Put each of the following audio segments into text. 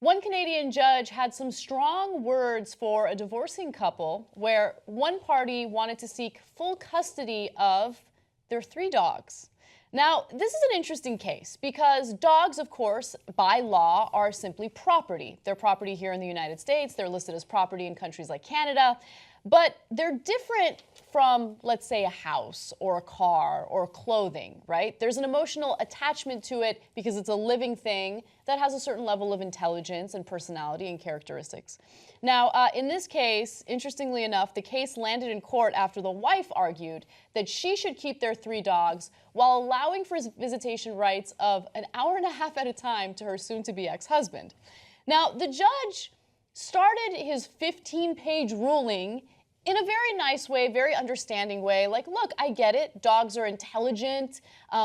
One Canadian judge had some strong words for a divorcing couple where one party wanted to seek full custody of their 3 dogs. Now, this is an interesting case because dogs, of course, by law, are simply property. They're property here in the United States. They're listed as property in countries like Canada. But they're different from, let's say, a house or a car or clothing, right? There's an emotional attachment to it because it's a living thing that has a certain level of intelligence and personality and characteristics. Now, in this case, interestingly enough, the case landed in court after the wife argued that she should keep their 3 dogs while allowing for visitation rights of an hour and a half at a time to her soon-to-be ex-husband. Now, the judge started his 15-page ruling in a very nice way, very understanding way. Like, look, I get it. Dogs are intelligent.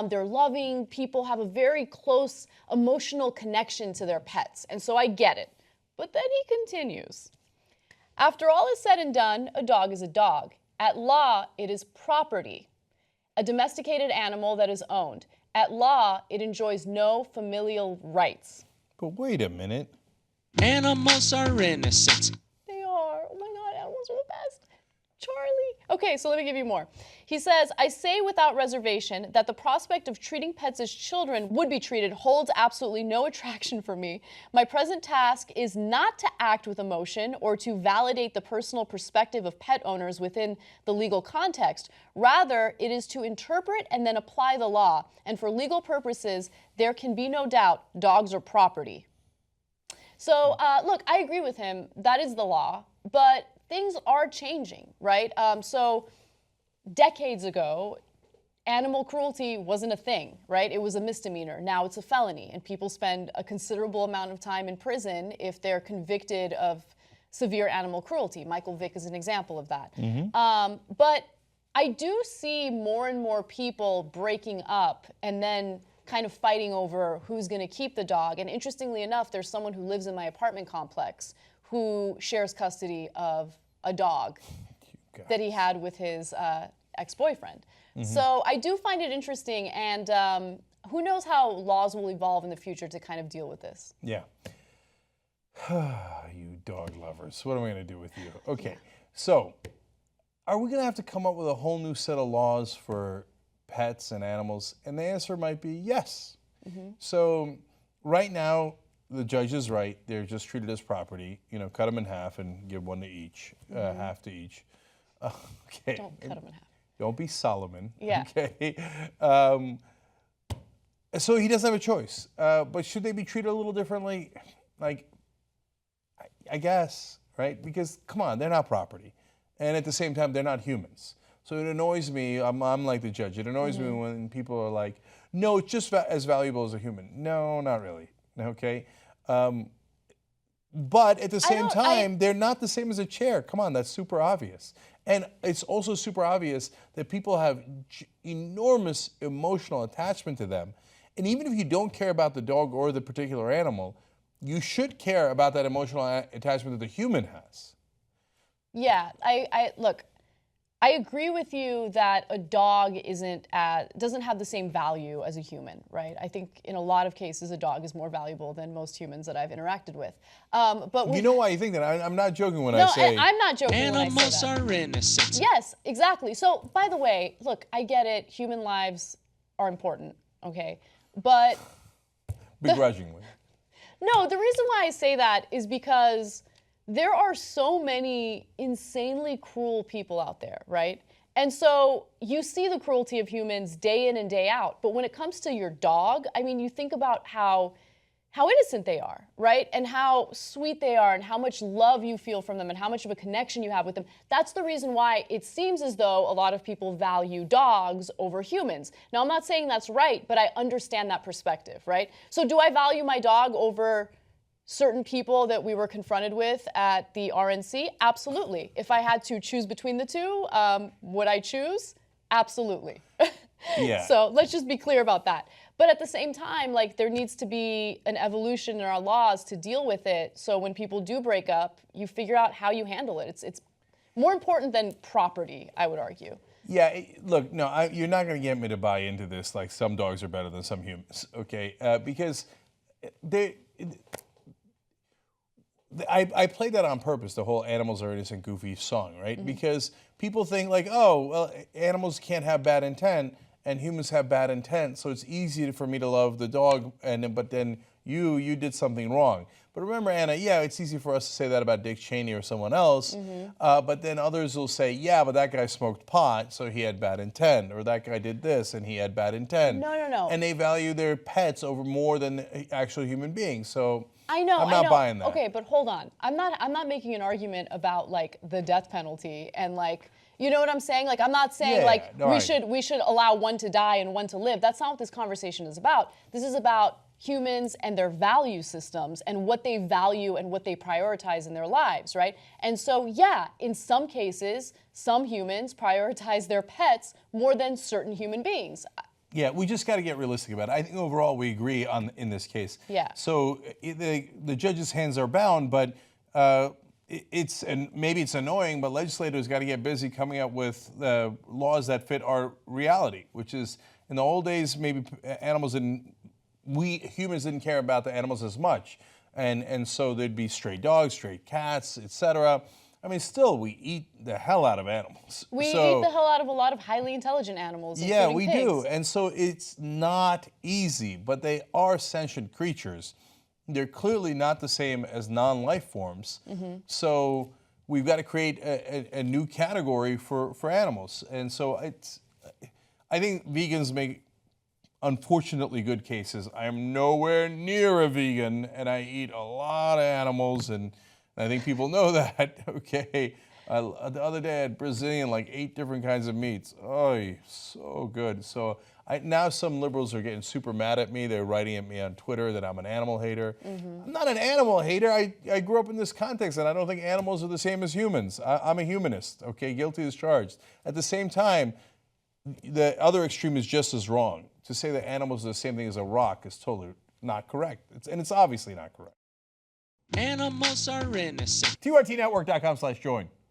They're loving. People have a very close emotional connection to their pets. And so I get it. But then he continues. After all is said and done, a dog is a dog. At law, it is property, a domesticated animal that is owned. At law, it enjoys no familial rights. But wait a minute. Animals are innocent. They are. Oh my God, animals are the best. Charlie. Okay, so let me give you more. He says, I say without reservation that the prospect of treating pets as children would be treated holds absolutely no attraction for me. My present task is not to act with emotion or to validate the personal perspective of pet owners within the legal context. Rather, it is to interpret and then apply the law. And for legal purposes, there can be no doubt dogs are property. So, look, I agree with him. That is the law. But things are changing, right? So decades ago, animal cruelty wasn't a thing, right? It was a misdemeanor. Now it's a felony, and people spend a considerable amount of time in prison if they're convicted of severe animal cruelty. Michael Vick is an example of that. But I do see more and more people breaking up and then kind of fighting over who's going to keep the dog. And interestingly enough, there's someone who lives in my apartment complex who shares custody of a dog that he had with his ex-boyfriend. So I do find it interesting, and who knows how laws will evolve in the future to kind of deal with this. Yeah. You dog lovers. What am I going to do with you? Okay, so are we going to have to come up with a whole new set of laws for pets and animals? And the answer might be yes. So right now, the judge is right. They're just treated as property. You know, cut them in half and give one to each, half to each. Okay. Don't cut them in half. Don't be Solomon. Yeah. Okay. So he doesn't have a choice. But should they be treated a little differently? Like, I guess, right? Because, come on, they're not property. And at the same time, they're not humans. So it annoys me. I'm like the judge. It annoys me when people are like, no, it's just as valuable as a human. No, not really. Okay? But at the same time, they're not the same as a chair. Come on, that's super obvious. And it's also super obvious that people have enormous emotional attachment to them. And even if you don't care about the dog or the particular animal, you should care about that emotional attachment that the human has. Yeah, look, I agree with you that a dog doesn't have the same value as a human, right? I think in a lot of cases a dog is more valuable than most humans that I've interacted with. But you know why you think that? I'm not joking when I say. No, I'm not joking when I say that. Animals are innocent. Yes, exactly. So, by the way, look, I get it. Human lives are important, okay? But Begrudgingly. No, the reason why I say that is because there are so many insanely cruel people out there, right? And so you see the cruelty of humans day in and day out. But when it comes to your dog, I mean, you think about how innocent they are, right? And how sweet they are and how much love you feel from them and how much of a connection you have with them. That's the reason why it seems as though a lot of people value dogs over humans. Now, I'm not saying that's right, but I understand that perspective, right? So do I value my dog over certain people that we were confronted with at the RNC? Absolutely. If I had to choose between the two, would I choose? Absolutely. Yeah. So let's just be clear about that. But at the same time, like, there needs to be an evolution in our laws to deal with it. So when people do break up, you figure out how you handle it. It's more important than property, I would argue. Yeah, look, no, you're not going to get me to buy into this, like some dogs are better than some humans, okay? Because I played that on purpose, the whole animals are innocent, goofy song, right? Because people think like, oh, well, animals can't have bad intent and humans have bad intent, so it's easy for me to love the dog, but then you did something wrong. But remember, Anna, yeah, it's easy for us to say that about Dick Cheney or someone else, but then others will say, yeah, but that guy smoked pot, so he had bad intent, or that guy did this and he had bad intent. No. And they value their pets over more than actual human beings. So I know. I'm not buying that. Okay, but hold on. I'm not making an argument about like the death penalty and like, you know what I'm saying? Like, I'm not saying we should allow one to die and one to live. That's not what this conversation is about. This is about humans and their value systems and what they value and what they prioritize in their lives, right? And so, yeah, in some cases, some humans prioritize their pets more than certain human beings. Yeah, we just got to get realistic about it. I think overall we agree in this case. Yeah. So the judge's hands are bound, but maybe it's annoying, but legislators got to get busy coming up with laws that fit our reality, which is in the old days maybe we humans didn't care about the animals as much, and so there'd be stray dogs, stray cats, etc. I mean, still, we eat the hell out of animals. We eat the hell out of a lot of highly intelligent animals, yeah, we pigs. do, and so it's not easy, but they are sentient creatures. They're clearly not the same as non-life forms, so we've got to create a new category for animals, and so I think vegans make unfortunately good cases. I am nowhere near a vegan, and I eat a lot of animals, and I think people know that. Okay, the other day I had Brazilian, like 8 different kinds of meats. Oh, so good. So now some liberals are getting super mad at me. They're writing at me on Twitter that I'm an animal hater. I'm not an animal hater. I grew up in this context, and I don't think animals are the same as humans. I'm a humanist. Okay, guilty as charged. At the same time, the other extreme is just as wrong. To say that animals are the same thing as a rock is totally not correct. It's obviously not correct. Animals are innocent. TRTnetwork.com/join.